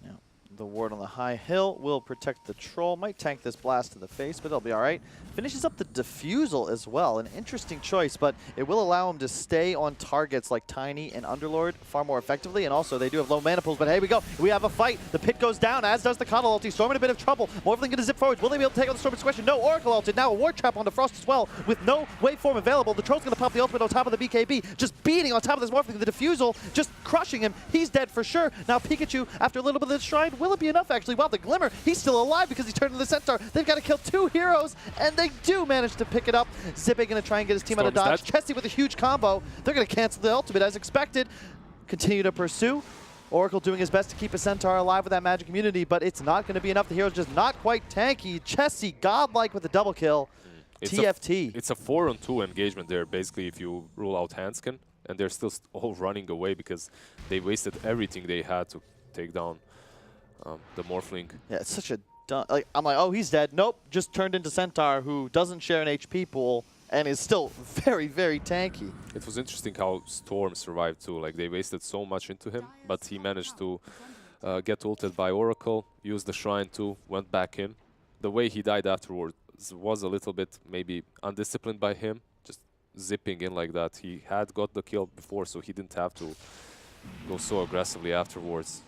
Yeah. The ward on the high hill will protect the troll. Might tank this blast to the face, but they'll be all right. Finishes up the defusal as well. An interesting choice, but it will allow him to stay on targets like Tiny and Underlord far more effectively. And also, they do have low mana pools, but hey, we go. We have a fight. The pit goes down, as does the Coddle ulti. Storm in a bit of trouble. Morphling going to zip forwards. Will they be able to take on the Storm? Question. No. Oracle ulted. Now a ward trap onto Frost as well, with no waveform available. The troll's going to pop the ultimate on top of the BKB. Just beating on top of this Morphling. The defusal just crushing him. He's dead for sure. Now Pikachu, after a little bit of the shrine, will it be enough actually? Wow, the Glimmer, he's still alive because he turned into the Centaur. They've got to kill 2 heroes, and they do manage to pick it up. Zippe going to try and get his team out of dodge. Chessie with a huge combo. They're going to cancel the ultimate as expected. Continue to pursue. Oracle doing his best to keep a Centaur alive with that magic immunity, but it's not going to be enough. The hero's just not quite tanky. Chessie, godlike with the double kill. TFT. It's a 4-on-2 engagement there, basically, if you rule out Hanskin, and they're still all running away because they wasted everything they had to take down the Morphling. Yeah, it's such a dumb... I'm like, oh, he's dead. Nope, just turned into Centaur, who doesn't share an HP pool and is still very, very tanky. It was interesting how Storm survived too. Like, they wasted so much into him, but he managed to get ulted by Oracle, used the Shrine too, went back in. The way he died afterwards was a little bit maybe undisciplined by him, just zipping in like that. He had got the kill before, so he didn't have to go so aggressively afterwards.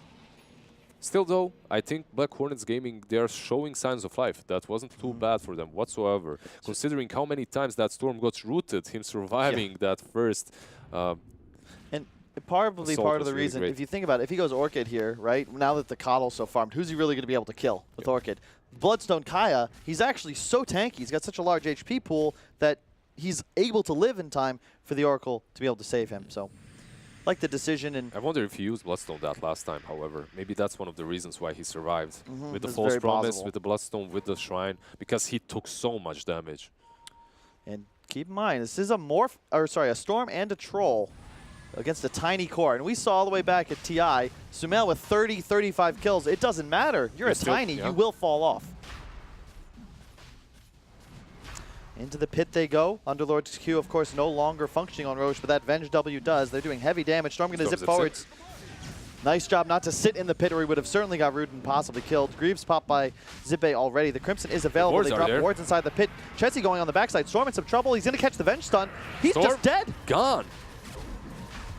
Still though, I think Black Hornets Gaming, they are showing signs of life. That wasn't too bad for them whatsoever, considering how many times that Storm got rooted, him surviving that first. And probably part of the really reason, great. if you think about it, if he goes Orchid here, right, now that the Coddle's so farmed, who's he really going to be able to kill with Orchid? Bloodstone Kaya, he's actually so tanky, he's got such a large HP pool that he's able to live in time for the Oracle to be able to save him. So like the decision. And I wonder if he used Bloodstone that last time, however. Maybe that's one of the reasons why he survived. With the false promise, with the Bloodstone, with the Shrine, because he took so much damage. And keep in mind, this is a a Storm and a Troll against a tiny core. And we saw all the way back at TI, Sumail with 30, 35 kills. It doesn't matter. You're a tiny, you will fall off. Into the pit they go. Underlord's Q, of course, no longer functioning on Roche, but that Venge W does. They're doing heavy damage. Storm going to zip forwards. Nice job not to sit in the pit, or he would have certainly got rooted and possibly killed. Greaves popped by Zippe already. The Crimson is available. They drop wards inside the pit. Chessie going on the backside. Storm in some trouble. He's going to catch the Venge stun. He's just dead. Gone.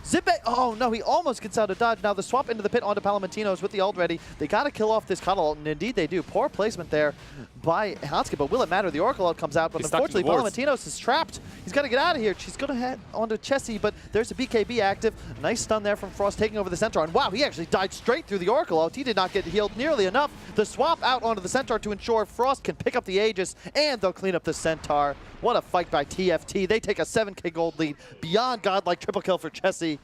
Zippe, oh no, he almost gets out of dodge. Now the swap into the pit onto Palomatinos with the ult ready. They got to kill off this Cuddle ult, and indeed they do. Poor placement there by Hanske, but will it matter? The Oracle ult comes out, but unfortunately Palomatinos is trapped. He's got to get out of here. She's going to head onto Chessie, but there's a BKB active. Nice stun there from Frost taking over the Centaur, and wow, he actually died straight through the Oracle ult. He did not get healed nearly enough. The swap out onto the Centaur to ensure Frost can pick up the Aegis, and they'll clean up the Centaur. What a fight by TFT. They take a 7K gold lead. Beyond godlike triple kill for Chessie.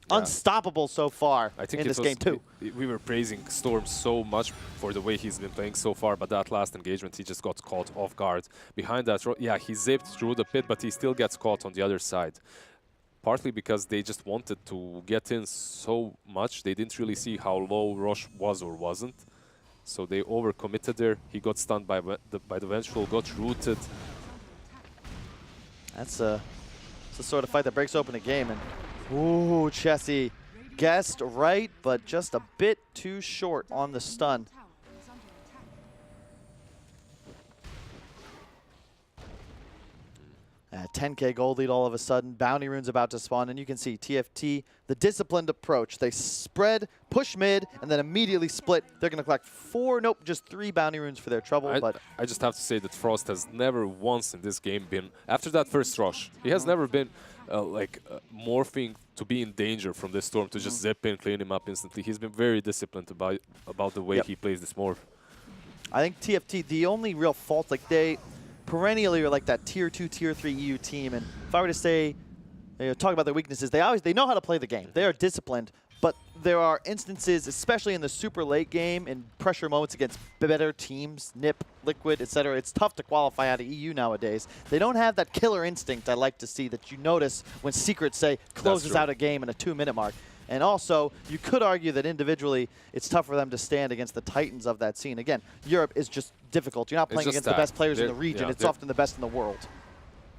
Yeah. Unstoppable so far in this game too. We were praising Storm so much for the way he's been playing so far, but that last engagement he just got caught off guard. Behind that, yeah, he zipped through the pit, but he still gets caught on the other side. Partly because they just wanted to get in so much, they didn't really see how low Roche was or wasn't. So they overcommitted there. He got stunned by the Vengeful, got rooted. That's the sort of fight that breaks open a game. And ooh, Chessie guessed right, but just a bit too short on the stun. 10K gold lead all of a sudden. Bounty runes about to spawn, and you can see TFT, the disciplined approach. They spread, push mid, and then immediately split. They're going to collect just 3 bounty runes for their trouble. I just have to say that Frost has never once in this game been, after that first rush, he has never been morphing to be in danger from this Storm, to just zip in, clean him up instantly. He's been very disciplined about the way he plays this morph. I think TFT, the only real fault, like they perennially are like that tier 2, tier 3 EU team, and if I were to say, talk about their weaknesses, they know how to play the game. They are disciplined, but there are instances, especially in the super late game, in pressure moments against better teams, NIP, Liquid, etc. It's tough to qualify out of EU nowadays. They don't have that killer instinct I like to see that you notice when Secret, say, closes out a game in a 2-minute mark. And also, you could argue that individually, it's tough for them to stand against the titans of that scene. Again, Europe is just difficult. You're not playing against the best players in the region. It's often the best in the world.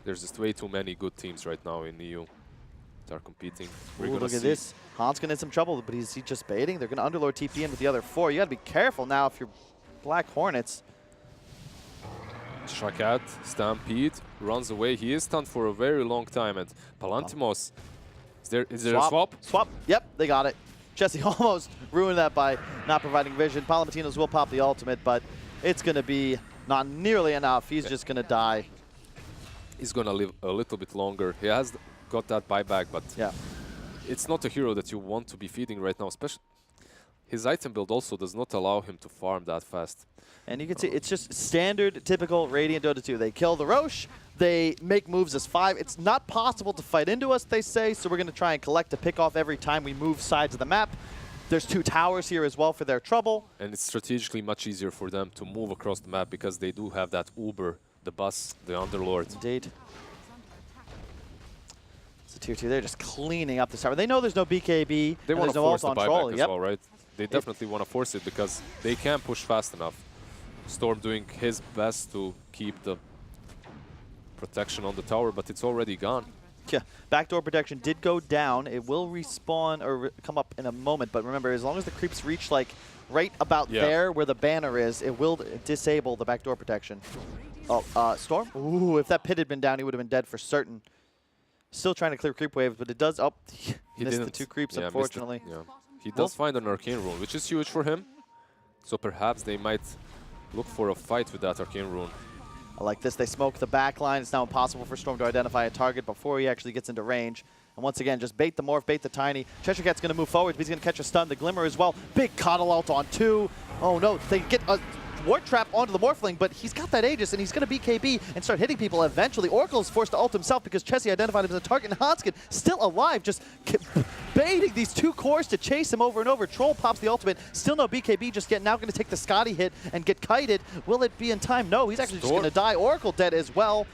There's just way too many good teams right now in EU that are competing. Look at this. Han's going to in some trouble, but he's just baiting. They're going to Underlord TP in with the other 4. You got to be careful now if you're Black Hornets. Shakat, Stampede, runs away. He is stunned for a very long time. And Palantimos, is there a swap? Swap. Yep, they got it. Chessie almost ruined that by not providing vision. Palomatinos will pop the ultimate, but it's going to be not nearly enough. He's just going to die. He's going to live a little bit longer. He has got that buyback, but it's not a hero that you want to be feeding right now. Especially his item build also does not allow him to farm that fast. And you can see it's just standard, typical Radiant Dota 2. They kill the Roche. They make moves as 5. It's not possible to fight into us, they say, so we're going to try and collect a pick off every time we move sides of the map. There's 2 towers here as well for their trouble. And it's strategically much easier for them to move across the map because they do have that Uber, the bus, the Underlord. Indeed. It's a tier 2. They're just cleaning up this tower. They know there's no BKB. They want to force the buyback as well, right? They definitely want to force it because they can't push fast enough. Storm doing his best to keep the protection on the tower, but it's already gone. Yeah, backdoor protection did go down. It will respawn or come up in a moment, but remember, as long as the creeps reach like right about there where the banner is, it will disable the backdoor protection. Oh, Storm? Ooh, if that pit had been down, he would have been dead for certain. Still trying to clear creep waves, but it does. Oh, he missed the 2 creeps, unfortunately. He does find an arcane rune, which is huge for him. So perhaps they might look for a fight with that arcane rune. I like this. They smoke the back line. It's now impossible for Storm to identify a target before he actually gets into range. And once again, just bait the morph, bait the tiny. Cheshire Cat's going to move forward, but he's going to catch a stun. The Glimmer as well. Big Coddle ult on 2. Oh no, they get Ward Trap onto the Morphling, but he's got that Aegis, and he's going to BKB and start hitting people eventually. Oracle is forced to ult himself because Chessie identified him as a target, and Hanskin still alive, just baiting these two cores to chase him over and over. Troll pops the ultimate, still no BKB just yet, now going to take the Scotty hit and get kited. Will it be in time? No, he's actually just going to die. Oracle dead as well.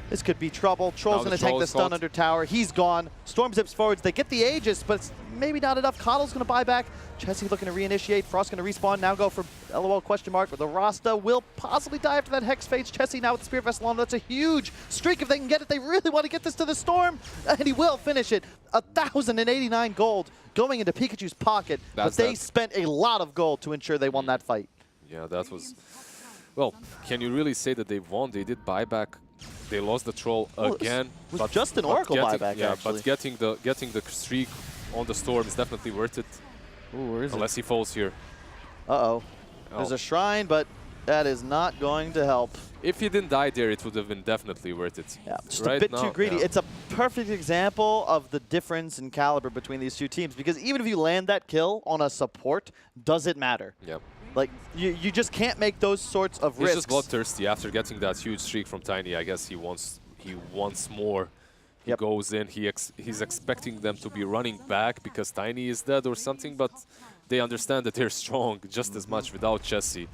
This could be trouble. Troll's going to take the stun under tower. He's gone. Storm zips forwards. They get the Aegis, but it's maybe not enough. Coddle's going to buy back. Chessie looking to reinitiate. Frost going to respawn. Now go for LOL question mark. But the Rasta will possibly die after that Hex fades. Chessie now with the Spirit Vessel on. That's a huge streak if they can get it. They really want to get this to the Storm. And he will finish it. 1,089 gold going into Pikachu's pocket. But they spent a lot of gold to ensure they won that fight. Yeah, that was... Well, can you really say that they won? They did buy back. They lost the Troll again. It was just an Oracle buyback, yeah, actually. But getting the streak on the Storm is definitely worth it. Ooh, where is Unless he falls here. Uh-oh. There's a shrine, but that is not going to help. If he didn't die there, it would have been definitely worth it. Yeah, just a bit too greedy. It's a perfect example of the difference in caliber between these two teams, because even if you land that kill on a support, does it matter? Yep. Like, you just can't make those sorts of risks. He's just bloodthirsty after getting that huge streak from Tiny. I guess he wants more. He goes in. He's expecting them to be running back because Tiny is dead or something, but they understand that they're strong just as much without Chessie.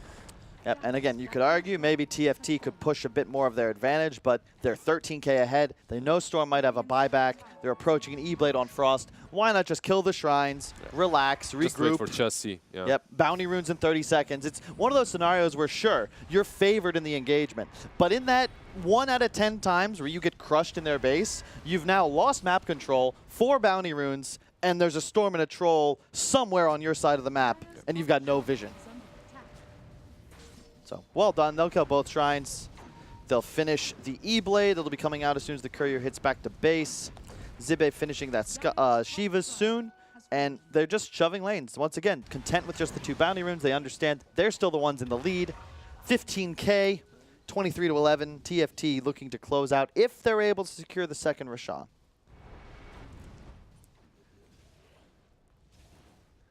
Yep, and again, you could argue maybe TFT could push a bit more of their advantage, but they're 13K ahead. They know Storm might have a buyback. They're approaching an E-Blade on Frost. Why not just kill the shrines, relax, regroup? Just wait for Chessie. Yeah. Yep, bounty runes in 30 seconds. It's one of those scenarios where, sure, you're favored in the engagement, but in that 1 out of 10 times where you get crushed in their base, you've now lost map control, 4 bounty runes, and there's a Storm and a Troll somewhere on your side of the map, and you've got no vision. So, well done. They'll kill both shrines. They'll finish the E-Blade. It'll be coming out as soon as the courier hits back to base. Zibbe finishing that Shiva's soon. And they're just shoving lanes. Once again, content with just the 2 bounty runes. They understand they're still the ones in the lead. 15K, 23-11. TFT looking to close out if they're able to secure the second Rashawn.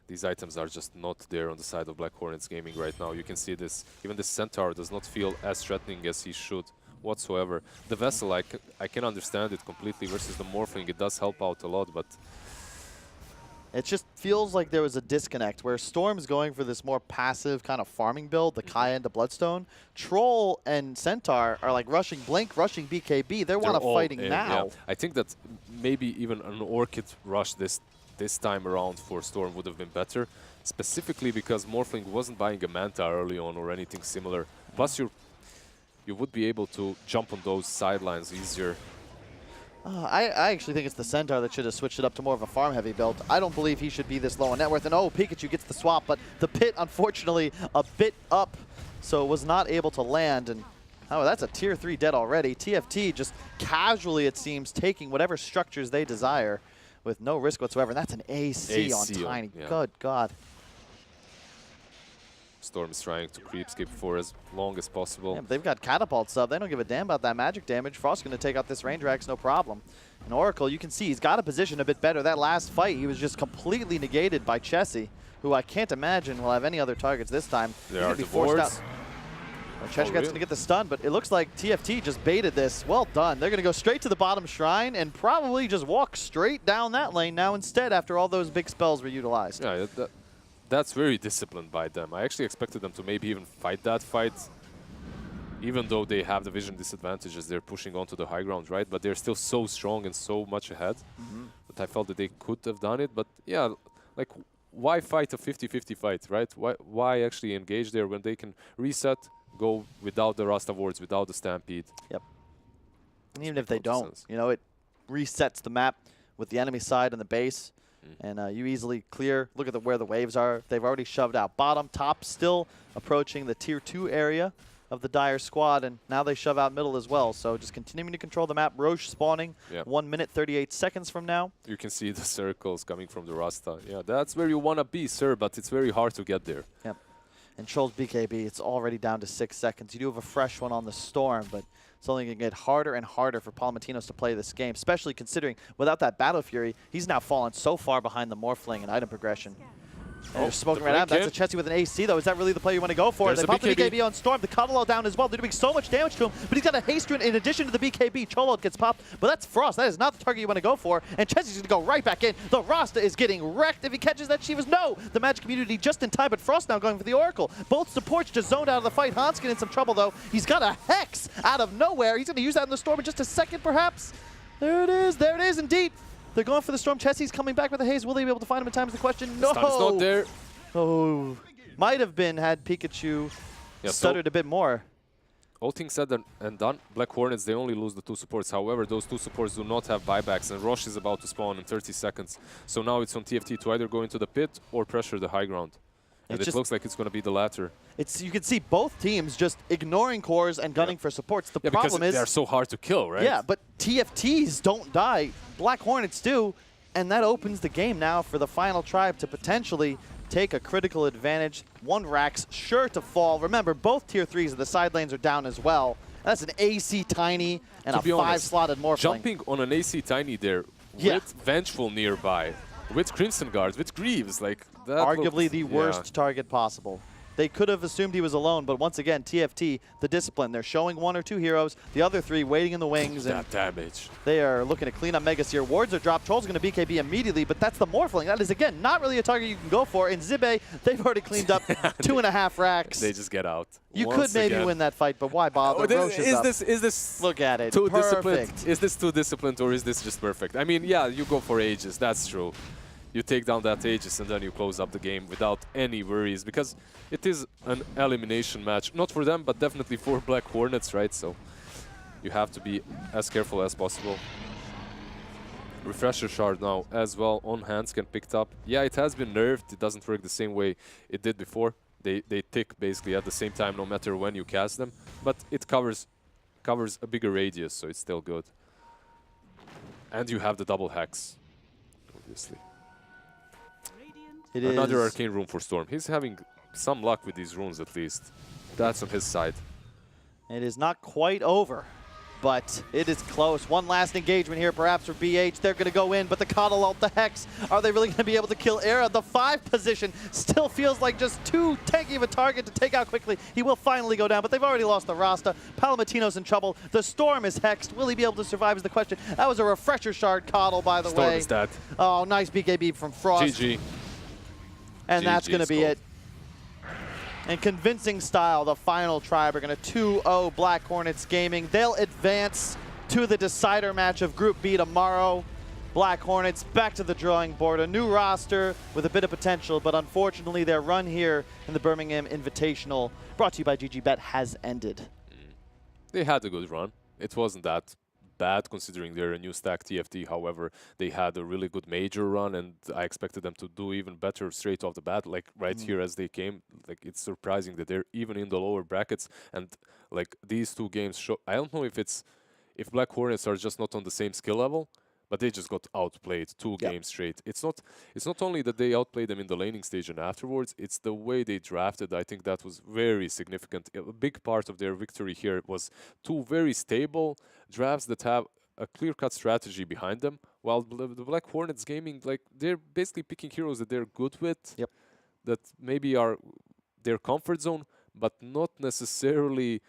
These items are just not there on the side of Black Hornets Gaming right now. You can see this. Even the Centaur does not feel as threatening as he should whatsoever. The Vessel, I can understand it completely versus the Morphling. It does help out a lot, but... It just feels like there was a disconnect where Storm's going for this more passive kind of farming build, the Kaya into Bloodstone. Troll and Centaur are like rushing Blink, rushing BKB. They're one of fighting now. Yeah. I think that maybe even an Orchid rush this time around for Storm would have been better, specifically because Morphling wasn't buying a Manta early on or anything similar. Plus, you would be able to jump on those sidelines easier. I actually think it's the Centaur that should have switched it up to more of a farm-heavy build. I don't believe he should be this low on net worth. And oh, Pikachu gets the swap, but the pit, unfortunately, a bit up, so was not able to land. And oh, that's a tier 3 dead already. TFT just casually, it seems, taking whatever structures they desire with no risk whatsoever. And that's an AC on Tiny. Yeah. Good God. Storm is trying to creep skip for as long as possible. Yeah, but they've got catapults up. They don't give a damn about that magic damage. Frost's going to take out this range Rax, no problem. And Oracle, you can see he's got a position a bit better. That last fight, he was just completely negated by Chessie, who I can't imagine will have any other targets this time. There are the boards. Cheshire gets to get the stun, but it looks like TFT just baited this. Well done. They're going to go straight to the bottom shrine and probably just walk straight down that lane now instead after all those big spells were utilized. Yeah, that's very disciplined by them. I actually expected them to maybe even fight that fight, even though they have the vision disadvantage as they're pushing onto the high ground, right? But they're still so strong and so much ahead that I felt that they could have done it. But yeah, like, why fight a 50-50 fight, right? Why actually engage there when they can reset, go without the Rasta wards, without the Stampede? Yep. And even if they don't, you know, it resets the map with the enemy side and the base. And you easily clear. Look at where the waves are. They've already shoved out bottom. Top still approaching the tier 2 area of the Dire squad. And now they shove out middle as well. So just continuing to control the map. Roche spawning 1 minute, 38 seconds from now. You can see the circles coming from the Rasta. Yeah, that's where you want to be, sir. But it's very hard to get there. Yep. And Troll's BKB, it's already down to 6 seconds. You do have a fresh one on the Storm, but it's only going to get harder and harder for Palmatinos to play this game, especially considering without that Battle Fury, he's now fallen so far behind the Morphling in item progression. They're smoking right out. That's a Chessie with an AC, though. Is that really the play you want to go for? There's They pop the BKB on Storm. The Cuddle down as well. They're doing so much damage to him, but he's got a haste rune in addition to the BKB. Cholo gets popped, but that's Frost. That is not the target you want to go for, and Chessie's going to go right back in. The Rasta is getting wrecked if he catches that Shivas. No! The Magic community just in time, but Frost now going for the Oracle. Both supports just zoned out of the fight. Hanskin in some trouble, though. He's got a Hex out of nowhere. He's going to use that in the Storm in just a second, perhaps. There it is indeed. They're going for the Storm. Chessie's coming back with a haze. Will they be able to find him in time is the question. No! This time it's not there. Oh, might have been had Pikachu stuttered a bit more. All things said and done, Black Hornets, they only lose the 2 supports. However, those 2 supports do not have buybacks, and Rosh is about to spawn in 30 seconds. So now it's on TFT to either go into the pit or pressure the high ground. And it looks like it's going to be the latter. You can see both teams just ignoring cores and gunning for supports. The problem is they're so hard to kill, right? Yeah, but TFTs don't die. Black Hornets do, and that opens the game now for the final tribe to potentially take a critical advantage. One Rax sure to fall. Remember, both tier 3s of the side lanes are down as well. That's an AC Tiny and a 5-slotted Morphling. Jumping on an AC Tiny there with Vengeful nearby, with Crimson Guards, with Greaves, like that arguably the worst target possible. They could have assumed he was alone, but once again, TFT, the discipline. They're showing 1 or 2 heroes, the other 3 waiting in the wings. That damage. They are looking to clean up Mega Seer. Wards are dropped. Troll's going to BKB immediately, but that's the Morphling. That is, again, not really a target you can go for. In Zibe, they've already cleaned up 2.5 racks. They just get out. You could maybe win that fight, but why bother? Is this look at it. Too disciplined? Is this too disciplined, or is this just perfect? I mean, yeah, you go for Aegis. That's true. You take down that Aegis and then you close up the game without any worries, because it is an elimination match. Not for them, but definitely for Black Hornets, right? So you have to be as careful as possible. Refresher Shard now as well on Hanskin picked up. Yeah, it has been nerfed. It doesn't work the same way it did before. They tick basically at the same time no matter when you cast them, but it covers a bigger radius, so it's still good. And you have the double Hex, obviously. Another Arcane Rune for Storm. He's having some luck with these runes, at least. That's on his side. It is not quite over, but it is close. One last engagement here, perhaps, for BH. They're going to go in, but the Coddle ult, the Hex. Are they really going to be able to kill Era? The 5 position still feels like just too tanky of a target to take out quickly. He will finally go down, but they've already lost the Rasta. Palamatino's in trouble. The Storm is hexed. Will he be able to survive is the question. That was a Refresher Shard Coddle, by the way. Storm is dead. Oh, nice BKB from Frost. GG. And that's going to be it. In convincing style, the final tribe are going to 2-0 Black Hornets Gaming. They'll advance to the decider match of Group B tomorrow. Black Hornets back to the drawing board. A new roster with a bit of potential, but unfortunately their run here in the Birmingham Invitational, brought to you by GG.BET, has ended. They had a good run. It wasn't that bad considering they're a new stack TFT. However, they had a really good major run, and I expected them to do even better straight off the bat, like right here as they came. Like, it's surprising that they're even in the lower brackets, and like these 2 games show. I don't know if Black Hornets are just not on the same skill level, but they just got outplayed 2 games straight. It's not only that they outplayed them in the laning stage and afterwards, it's the way they drafted. I think that was very significant. A big part of their victory here was 2 very stable drafts that have a clear-cut strategy behind them, while the Black Hornets Gaming, like, they're basically picking heroes that they're good with, that maybe are their comfort zone, but not necessarily,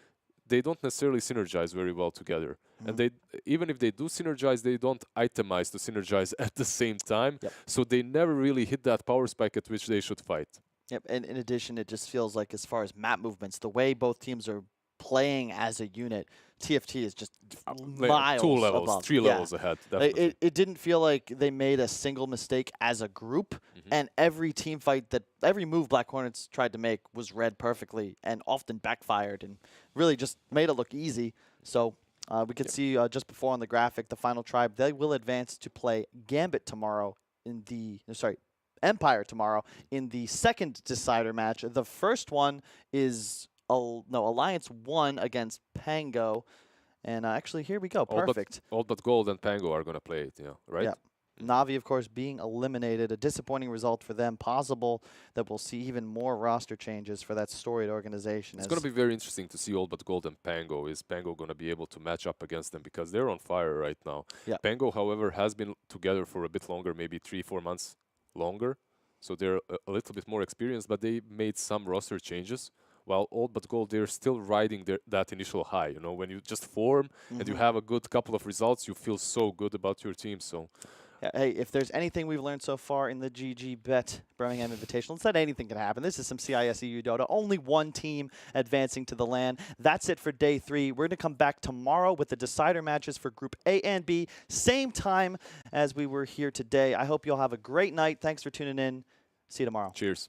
they don't necessarily synergize very well together. And they, even if they do synergize, they don't itemize to synergize at the same time. So they never really hit that power spike at which they should fight. And in addition, it just feels like, as far as map movements, the way both teams are playing as a unit, TFT is just miles 2 levels, above. 3 levels ahead. It didn't feel like they made a single mistake as a group, and every team fight, every move Black Hornets tried to make was read perfectly and often backfired and really just made it look easy. So we could see just before on the graphic, the final tribe, they will advance to play Gambit tomorrow in the, Empire tomorrow in the second decider match. The first one is Alliance 1 against Pango. And actually, here we go. Perfect. All but Gold and Pango are going to play it, right? Yeah. Na'Vi, of course, being eliminated. A disappointing result for them. Possible that we'll see even more roster changes for that storied organization. It's going to be very interesting to see All but Gold and Pango. Is Pango going to be able to match up against them? Because they're on fire right now. Pango, however, has been together for a bit longer, maybe 3-4 months longer. so they're a little bit more experienced, but they made some roster changes. While Old But Gold, they're still riding that initial high. You know, when you just form and you have a good couple of results, you feel so good about your team. So, yeah, hey, if there's anything we've learned so far in the GG.BET Birmingham Invitational, it's that anything can happen. This is some CISEU Dota. Only one team advancing to the LAN. That's it for day 3. We're going to come back tomorrow with the decider matches for Group A and B. Same time as we were here today. I hope you'll have a great night. Thanks for tuning in. See you tomorrow. cheers.